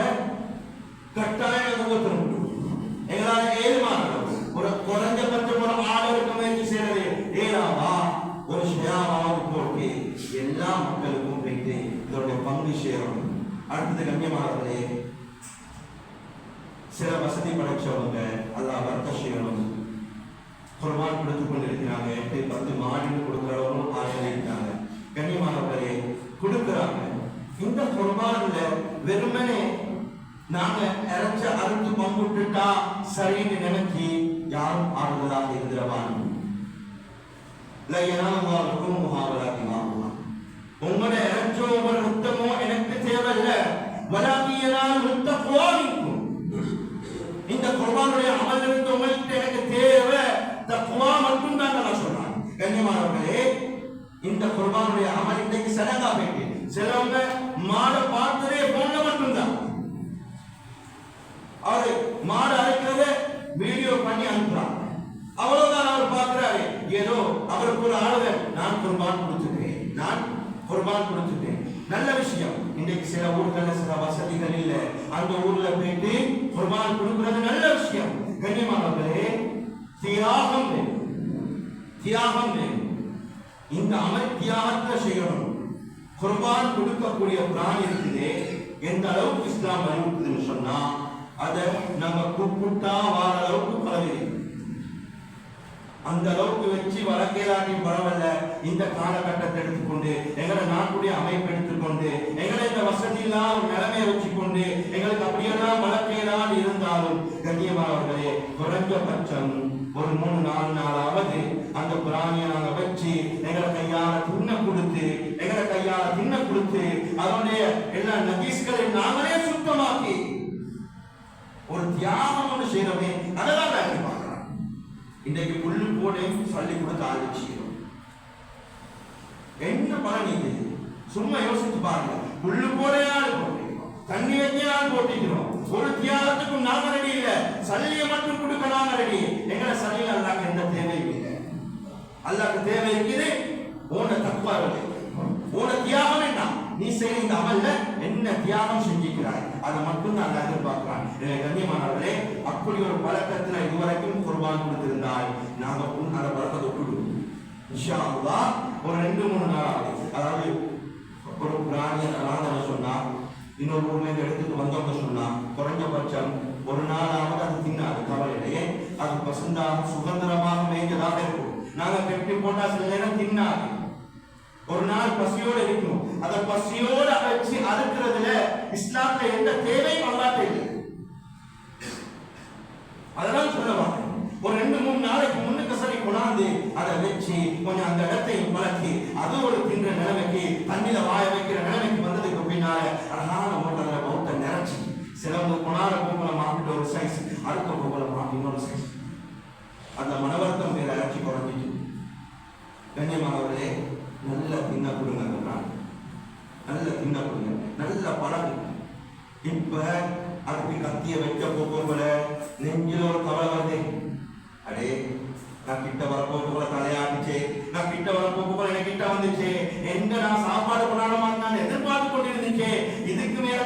கட்டாயம் எங்களால ஏழுமானது ஒரு குறைஞ்சபட்சம் ஒரு ஆளுக்கு முயற்சி செய்யறது ஏழாவா ஒரு ஷேயாவாவது போட்டு எல்லா மக்களுக்கும் போயிட்டு இதோடைய பங்கு சேரும். அடுத்தது கண்ணியமானவர்களே, சில வசதி படைச்சவங்க அல்லாஹ் வர்க்க செய்யணும் குர்பான் கொடுத்து கொண்டிருக்கிறாங்க. 8-10 மாடு கொடுக்கிறவங்களும் ஆளுநர் இருக்கிறாங்க. கண்ணியமானவர்களே கொடுக்கிறாங்க. இந்த குர்பான்ல வெறுமனே நாங்க இறைச்ச அறுத்து பங்குட்டுட்டா சரின்னு நினைச்சு யாரும் ஆறுதலாக இருந்துடவான். உங்களோட இறைச்சோ உங்களோட ருத்தமோ எனக்கு தேவையில்லை. இந்த குர்பானுடைய அமல் இருந்து உங்களுக்கு எனக்கு தேவை தக்வா மட்டும் தான் நான் சொல்றேன். கண்ணியமானவர்களே, இந்த குர்பானுடைய அமல் இன்னைக்கு சடங்கா போயிட்டு சிலவங்க மாடை பார்த்ததே போன்ல மட்டும்தான். அவரு மாடு அரைக்கிறத வீடியோ பண்ணி அனுப்புறாங்க. அவ்வளவுதான் அவர் பார்க்கிறாரு. ஏதோ அவருக்கு ஒரு ஆளுநர் நான் குர்பான் கொடுத்துட்டேன், நான் குர்பான் கொடுத்துட்டேன். நல்ல விஷயம். இன்னைக்கு சில ஊர்கள்ல சில வசதிகள் இல்லை, அந்த ஊர்ல போயிட்டு குர்பான் கொடுக்கிறது நல்ல விஷயம். கண்ணியமானவர்களே, தியாகம் தியாகம் இந்த அமல் தியாகத்தை செய்யணும். குர்பான் கொடுக்கக்கூடிய பிராணி இருக்குது எந்த அளவுக்கு இஸ்லாம் அறிவுறுத்துதுன்னு சொன்னா அதை நம்ம கூப்பிட்டா வார அளவுக்கு பரவி அந்த அளவுக்கு வச்சு வழக்கேலாட்டி பரவாயில்ல. இந்த காலகட்டத்தை எடுத்துக்கொண்டு எங்களை நாட்டுடைய அமைப்பு எடுத்துக்கொண்டு எங்களை இந்த வசதியெல்லாம் நிலைமையை வச்சுக்கொண்டு எங்களுக்கு அப்படியெல்லாம் வழக்கேலான் இருந்தாலும் கண்ணியமானவர்களே, குறைஞ்சபட்சம் ஒரு 3-4 நாளாவது அந்த பிராணியை நாங்க வச்சு எங்களை கையால தின்ன கொடுத்து அதனுடைய எல்லா நஜீஸ்களை நாங்களே சுத்தமாக்கி ஒரு தியாகம் ஒன்று செய்யறோமே, அதெல்லாம் நான் பார்க்கிறேன். இன்றைக்கு புல்லு போடையும் சொல்லி கொடுக்க ஆரம்பிச்சுக்கிறோம். என்ன பலன் இது? சும்மா யோசிச்சு பாருங்க. புல்லு போடையால் போட்டிக்கிறோம், தண்ணி வைக்கையால் போட்டிக்கிறோம். ஒரு தியாகத்துக்கும் நாம ரெடி இல்லை. சல்லியை மட்டும் கொடுக்க நாம ரெடி. எங்களை சல்லியில் அல்லாக்கு எந்த தேவையும் இல்லை. அல்லாக்கு தேவை இருக்குது ஓன தக்குவா இல்லை, ஓன தியாகம் என்ன நீ செய்ய இந்த அமல்ல என்ன தியாகம் செஞ்சிக்கிறாய் அதை மட்டும் நான் எதிர்பார்க்கிறேன். கண்ணியமானவர்களே, அப்படி ஒரு பழக்கத்துல இதுவரைக்கும் குர்பான் கொடுத்திருந்தால் நாங்க அதை பழக்கத்தை விட்டுடுவோம். இன்ஷா அல்லாஹ் ஒரு 2-3 நாள் ஆகுது. அதாவது ஒரு பிராணியை அனாதை சொன்னா இன்னொரு ஊர்ல இருந்து எடுத்துட்டு வந்தவங்க சொன்னா குறைஞ்சபட்சம் ஒரு நாளாவது அது தின்னாது. கவலையிலேயே அது பசுந்தாக சுதந்திரமாக மேய்ஞ்சதாக இருக்கும். நாங்க கெட்டி போட்டா சில நேரம் தின்னாது. ஒரு நாள் பசியோட இருக்கும். அதை பசியோட வச்சு அறுக்கிறதுல இஸ்லாத்துல எந்த தேவையும் அல்லாத இல்லை. அதெல்லாம் சொல்லுவாங்க. ஒரு 2-3 நாளைக்கு முன்னுக்கு சரி கொண்டாந்து அதை வச்சு கொஞ்சம் அந்த இடத்தையும் பழக்கி அது ஒரு தின்ற நிலைமைக்கு தண்ணியில வாய வைக்கிற நிலைமைக்கு வந்ததுக்கு பின்னால அழகான மோட்டர்ல பௌத்த நினைச்சு சிலவங்க கொண்டாட பூக்களை மாப்பிட்டு ஒரு சைஸ், அடுத்த பூக்களை மாப்பி இன்னொரு சைஸ், அந்த மனவர்த்தம் மேல இறச்சி குறைஞ்சிட்டு. கண்ணியமானவர்களே, நல்ல தின்ன கொடுங்க, நல்ல தின்ன கொடுங்க, நல்ல பழகு. இப்ப அதுக்கு கத்திய வைக்க போக்குவர நெஞ்சில் ஒரு கவலை வருது. அடே, நான் கிட்ட வரப்போக்குள்ள தலையாட்டுச்சு, நான் கிட்ட வரப்போக்குள்ள எனக்கு கிட்ட வந்துச்சு, எங்க நான் சாப்பாடு பண்ணாலும் நான் எதிர்பார்த்து கொண்டிருந்துச்சு, இதுக்கு மேல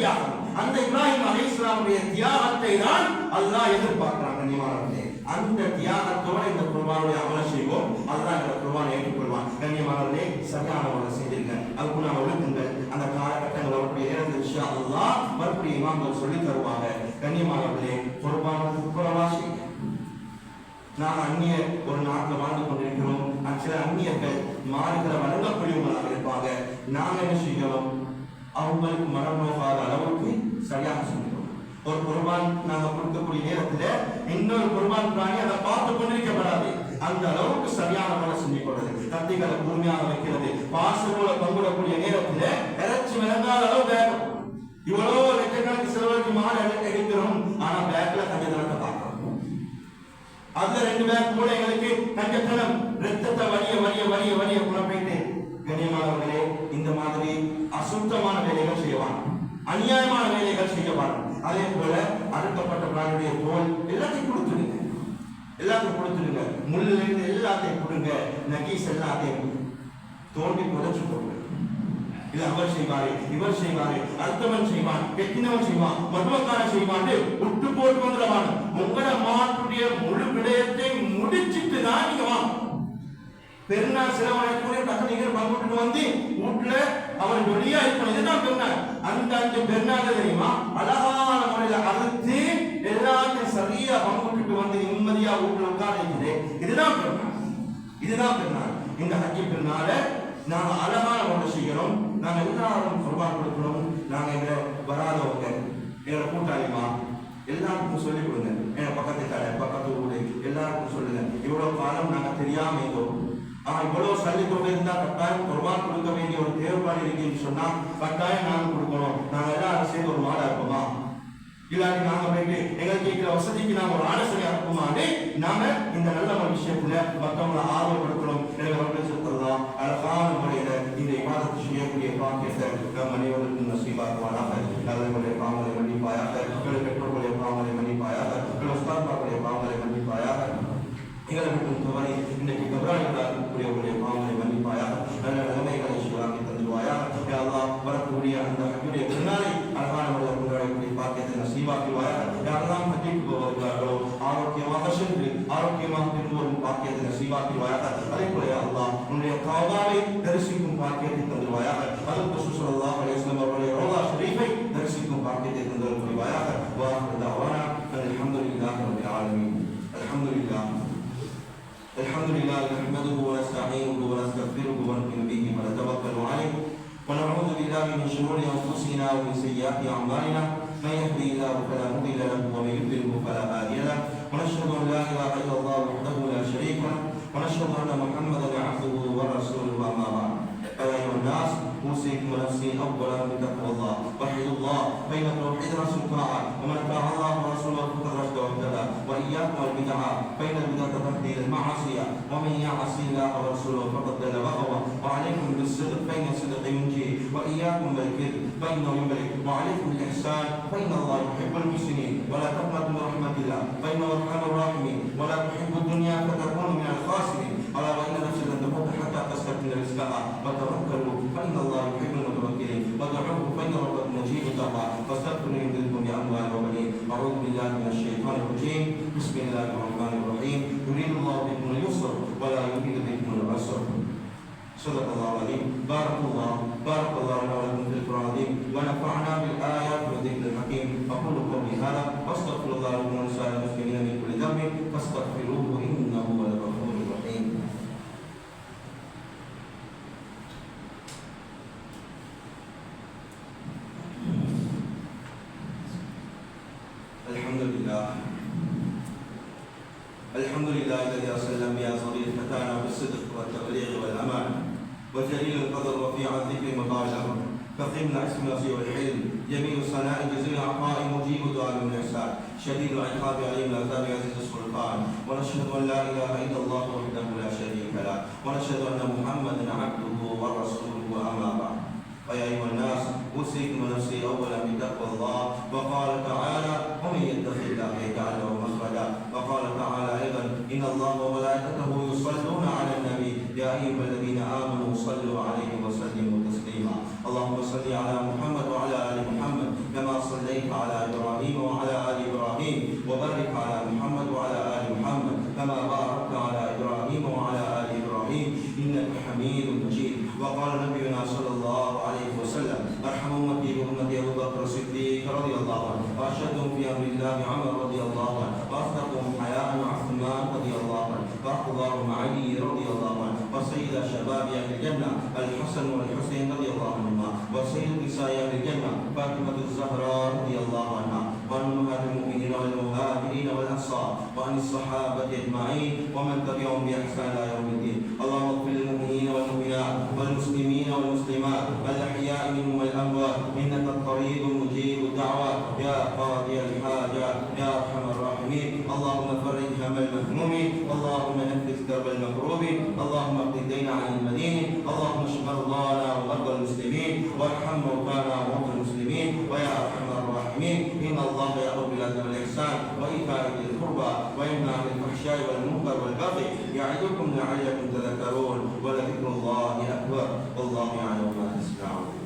தியாகம். அந்த இப்ராஹிம் அலைஹிஸ்ஸலாமுடைய தியாகத்தை தான் அல்லாஹ் எதிர்பார்க்கிறாங்க. கண்ணியமானவர்களே, அந்த தியாகத்தோட இந்த குர்பானுடைய அமலை செய்வோம். அல்லாஹ் இந்த குர்பானை ஏற்றுக்கொள்வான். கண்ணியமானவர்களே, சரியான முறையில் செஞ்சிருங்க. அதுக்கு நான் ஒழுக்குங்கள். அந்த காலகட்டங்கள் வரக்கூடிய நேரத்தில் இன்ஷா அல்லாஹ் மறுபடியும் இமாம்கள் சொல்லி தருவாங்க. கண்ணியமானவர்களே, குர்பானுக்கு குறவாசி நாம் அந்நிய ஒரு நாட்டில் வாழ்ந்து கொண்டிருக்கிறோம். சில அந்நியர்கள் மாறுகிற வழங்கக்கூடியவங்களாக இருப்பாங்க. நாம் என்ன செய்யணும்? அவங்களுக்கு மனம் நோக்காத அளவுக்கு சரியாக சொல்லிக்கிறோம். ஒரு குர்பான் நாங்கள் கொடுக்கக்கூடிய நேரத்தில் இன்னொரு குர்பான் பிராணி அதை பார்த்து கொண்டிருக்கப்படாது. அந்த அளவுக்கு சரியான முறை செஞ்சு கொள்வது, கத்திகளை கூர்மையாக வைக்கிறது, பாசோட பங்குடக்கூடிய நேரத்தில் இறைச்சி விளங்காத அளவு வேகம். இவ்வளோ லட்சக்கணக்கு செலவுக்கு மாறு எடுக்கிறோம். ஆனா பேக்ல கஞ்சத்தனத்தை பார்க்கிறோம். அதுல 2 பேக் கூட எங்களுக்கு கஞ்சத்தனம், ரத்தத்தை வலிய குழப்பிட்டு. கண்ணியமானவர்களே, இந்த மாதிரி அசுத்தமான வேலைகள் செய்வான், அநியாயமான வேலைகள் செய்யவான். அதே போல அறுக்கப்பட்ட பிராணியுடைய தோல் எல்லாத்தையும் கொடுத்துடுங்க, முள்ளில் இருந்து எல்லாத்தையும் கொடுங்க, நகீஸ் எல்லாத்தையும் தோண்டி புதைச்சு போடுங்க. இது அவர் செய்வாரு, இவர் செய்வாரு, அடுத்தவன் செய்வான், வெட்டினவன் செய்வான், மதுவக்காரன் செய்வான், விட்டு போட்டு வந்துடுவான். உங்களோட மாட்டுடைய முழு விடயத்தை முடிச்சிட்டு தான் நீங்க வாங்க. பெருநாள் சிலவனை நீங்க பங்குட்டு வந்து வீட்டுல அவன் வெளியா இருக்கணும். இதுதான் பெருநாள். அந்த 5 பெருநாள் தெரியுமா, அழகான முறையில அறுத்து எல்லாத்தையும் சரியா பங்குட்டு வந்து நிம்மதியா வீட்டுல உட்கார்ந்து. இதுதான் பெருநாள். இந்த ஹஜ்ஜி பெருநாள நாங்க அழகான ஒன்று செய்யணும். நாங்க எல்லாரும் குர்பான் கொடுக்கணும். நாங்க எங்களை வராதவங்க, எங்களை கூட்டாளிமா எல்லாருக்கும் சொல்லிக் கொடுங்க. எங்க பக்கத்து கடை, பக்கத்து ஊடு எல்லாருக்கும் சொல்லுங்க. இவ்வளவு காலம் நாங்க தெரியாம இருந்தோம். இவ்வளவு சல்லி தொகை இருந்தா கட்டாயம் குர்பான் கொடுக்க வேண்டிய ஒரு தேவைப்பாடு இருக்குன்னு சொன்னா கட்டாயம் நாங்க கொடுக்கணும். நாங்க எல்லாரும் சேர்ந்து ஒரு மாடா இருப்போமா? இல்லாட்டி நாங்க போயிட்டு எங்களுக்கு இருக்கிற வசதிக்கு நாங்க ஒரு ஆலோசனை அனுப்புமாண்டு நாங்க இந்த நல்ல ஒரு விஷயத்துல மற்றவங்களை ஆர்வப்படுத்தணும். எனக்கு சொல்றதா அழகான முறையில இந்த விவாதத்தை செய்யக்கூடிய பாக்கியத்தை நம் அனைவருக்கும் நசீபாக்குவானாக. நல்லவர்களுடைய பாவங்களை மன்னிப்பாயாக, பெற்றோர்களுடைய பாவங்களை மன்னிப்பாயாக, உஸ்தாத்மார்களுடைய பாவங்களை மன்னிப்பாயாக. எங்களை மட்டும் தவறி இன்றைக்கு கபராளிகளாகக்கூடியவர்களுடைய பாவங்களை மன்னிப்பாயாக. நல்ல நிலைமைகளை சீராக்கி தந்துடுவாயாக. வரக்கூடிய அந்த ஹஜ்ஜுடைய பெருநாளை அழகான முறையில் கொண்டாடக்கூடிய பாக்கியத்தை நசீபாக்குவாயாக. யாரெல்லாம் ஹஜ்ஜுக்கு போகிறார்களோ ஆரோக்கியமாக சென்று ஆரோக்கியமாக திரும்ப வரும் பாக்கியத்தை நசீபாக்குவாயாக. அதே போல அல்லாஹ் உன்னுடைய காபாவை தரிசிக்கும் பாக்கியத்தை தந்துடுவாயாக. அதற்கு ஸல்லல்லாஹு அலைஹி வஸல்லம் அவருடைய ரோலா ஷரீஃபை தரிசிக்கும் பாக்கியத்தை தந்துடுவாயாக. வாஹிரு தஅவானா அல்ஹம்துலில்லாஹி ரப்பில் ஆலமீன். الحمد لله نحمده ونستعينه ونستغفره ونؤمن به ونتوكل عليه ونعوذ بالله من شرور انفسنا ومن سيئات اعمالنا من يهده الله فلا مضل له ومن يضلل فلا هادي له ونشهد ان لا اله الا الله وحده لا شريك له ونشهد ان محمدا عبده ورسوله اما بعد فيا ايها الناس اوصيكم ونفسي اولا بتقوى الله وحدوا الله فان التوحيد راس الطاعه ومن اطاع الله ورسوله فقد رشد واهتدى واياكم والبدع فان البدعه تهدي الى المعاصي ومن يعص الله ورسوله فقد ضل وغوى وعليكم بالصدق فان الصدق ينجي واياكم بالكذب فانه يملك وعليكم بالاحسان فان الله يحب المحسنين ولا تقنطوا من رحمه الله فانه ارحم الراحمين ولا تحبوا الدنيا فتكونوا من الخاسرين الا وان نفسا لن تموت حتى تستكمل رزقها وتوكلوا فان الله يحب المتوكلين ودعوه فان ربكم مجيب الدعوات فاستغفروا يمددكم باموال وبنين اعوذ بالله من الشيطان الرجيم بسم الله الرحمن الرحيم يريد الله بكم اليسر ولا يريد بكم العسر صدق الله العظيم. بارك الله لنا ولكم في القرآن العظيم ونفعنا بالآيات والذكر الحكيم. أقول قولي هذا واستغفر الله لكم ولسائر المسلمين من كل ذنب فاستغفروه إنه هو الغفور الرحيم. الحمد لله الذي أرسل الأنبياء صغير فتانا بالصدق والتبليغ والأمان وجليل القدر رفيع الذكر مطاع الأمر فقيم العصم وسيع الحلم جميل الصناء جزيل العطاء مجيب دعاء من الإحسان شديد العقاب عليم العذاب عزيز السلطان ونشهد أن لا إله إلا الله وحده لا شريك له ونشهد أن محمدا عبده ورسوله أما بعد. فيا أيها الناس أوصيكم ونفسي أولا بتقوى الله. وقال تعالى ومن يتق الله يجعل له مخرجا. وقال تعالى أيضا إن الله وملائكته يصلون على النبي يا أيها الذين آمنوا صلوا عليه وسلموا تسليما. اللهم صل على محمد وعلى آل محمد صليت على إبراهيم وعلى آل إبراهيم وبارك على محمد وعلى آل محمد كما باركت على إبراهيم وعلى آل إبراهيم إنك حميد مجيد. وقال نبينا صلى الله عليه وسلم أرحم أمتي بأمتي أبو بكر الصديق رضي الله عنه، وأشهدهم في أمر الله عمر رضي الله عنه، وأصدقهم حياء عثمان رضي الله عنه، وأفضلهم علي رضي الله عنه، وسيد شباب أهل الجنة الحسن والحسين رضي الله عنهما، وسيد نساء أهل الجنة فاطمة الزهراء رضي الله عنها، وعن أمهات المؤمنين والمهاجرين والأنصار، وعن الصحابة أجمعين ومن تبعهم بإحسان إلى يوم الدين. اللهم اغفر للمؤمنين والمؤمنات والمسلمين والمسلمات الأحياء منهم والأموات إنك القريب مجيب الدعوات يا قاضي الحاجات يا أرحم الراحمين. اللهم فرج هم المهمومين، اللهم نفس كرب المكروبين، اللهم اقض الدين عن المدين، اللهم اشف مرضانا ومرضى المسلمين وارحم موتانا وموتى المسلمين ويا أرحم الراحمين. إن الله يأمر بالعدل والإحسان وإيتاء ذي القربى وينهى عن الفحشاء والمنكر والبغي يعظكم لعلكم تذكرون ولذكر الله أكبر والله يعلم ما تصنعون.